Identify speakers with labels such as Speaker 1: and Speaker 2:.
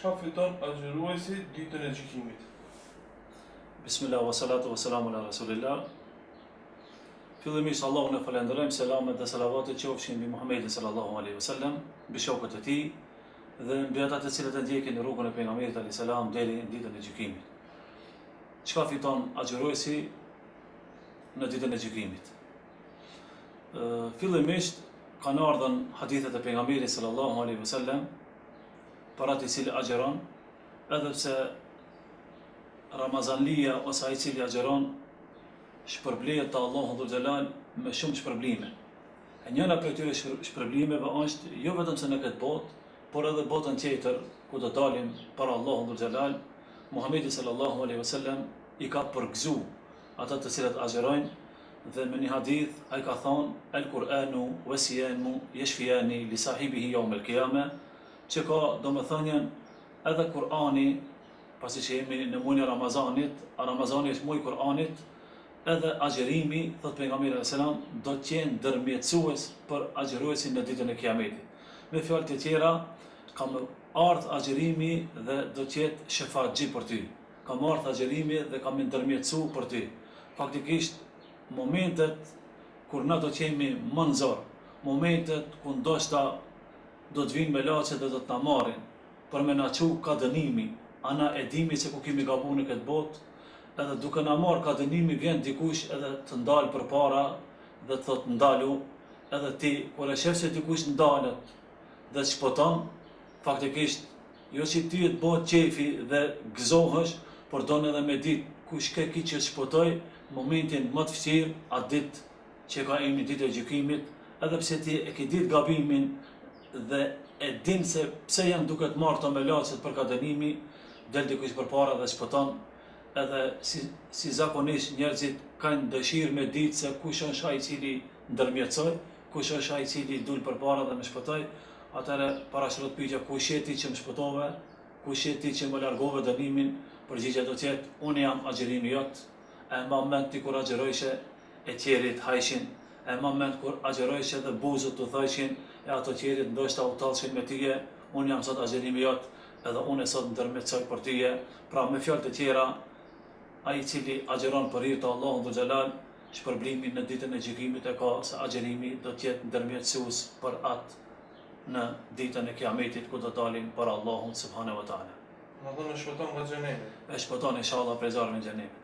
Speaker 1: Çka fiton agjëruesi ditën e gjykimit?
Speaker 2: Bismillah, wa salatu wa salamu ala Rasulillah. Fillimisht Allahun e falenderojmë, selamet dhe salavatet qofshin mbi Muhammedin sallallahu alaihi wasallam, mbi shokët e tij dhe mbi ata të cilët e ndjekin në rrugën e pejgamberit alayhis salam deri në ditën e gjykimit. Çka fiton agjëruesi në ditën e gjykimit? Fillimisht kanë ardhur hadithet e pejgamberit sallallahu alaihi wasallam para të cilë agjeron, edhe pse Ramazanlia ose ai cili agjeron shpërblehet te Allahu dhul Xhelal me shumë shpërblime. E njëra prej këtyre shpërblimeve është jo vetëm se në këtë botë, por edhe botën tjetër ku do dalim para Allahu dhul Xhelal. Muhamedi sallallahu alaihi wasallam i ka përgëzu ata të cilët agjerojnë dhe me një hadith ai ka thonë el-Qur'anu wasiyanu yashfiyani li sahibihi yawm al-qiyamah, që ka domethënien edhe Kur'ani, pasi që jemi në muajin e Ramazanit, a Ramazani është muaji i Kur'anit, edhe agjerimi, thot pejgamberi alayhis salam, do të jenë ndërmjetësues për agjeruesin në ditën e Kiametit. Me fjalë të tjera, ka më ardh agjerimi dhe do të jetë shefatxhi për ty. Ka më ardh agjerimi dhe ka më ndërmjetësu për ty. Faktikisht, momentet kur na do të jemi më në zor, momentet ku ndoshta do të vinë me laçe dhe do të na marrin për me na çu ka dënimi, ana e dimi se ku kemi gabuar në këtë botë, edhe duke na marrë ka dënimi vjen dikush edhe të ndalë përpara dhe të thotë ndalu, edhe ti kur e shef se dikush ndalet dhe të shpoton, faktikisht jo që ty të bëhet qefi dhe gëzohesh, por don edhe me ditë kush ke ki që shpotoj momentin më të vështirë, atë ditë që ka emrin ditë e gjykimit, edhe pse ti e ke ditë gabimin dhe e din se pse janë duke të marrë të me laçet për ka dënimi, del dikush përpara dhe shpëton, edhe si zakonisht njerëzit kanë dëshirë me ditë se kush është ai i cili ndërmjetësoj, kush është ai i cili dul përpara dhe më shpëtoi. Atëherë parashtrot pyetja kush je ti që më shpëtove, kush je ti që më largove dënimin, përgjigjja do të jetë unë jam agjerimi jot, e moment ti kur agjerojshe e tjerit hajshin, e moment kur agjerojshe dhe buzët të thajshin, e ato tjerit ndoshta u tallshin me tyje, unë jam sot agjerimi jot, edhe unë sot ndërmjetësoj për tyje. Pra me fjalë të tjera, ai i cili agjeron për hir të Allahut dhul Xhelal, shpërblimin në ditën e gjykimit e ka se agjerimi do të jetë ndërmjetësues për atë në ditën e Kiametit ku do dalim para Allahut subhanahu wa taala.
Speaker 1: Në dhënë shpëton nga xhenemi.
Speaker 2: E shpëton inshallah prej zarrave në xhenem.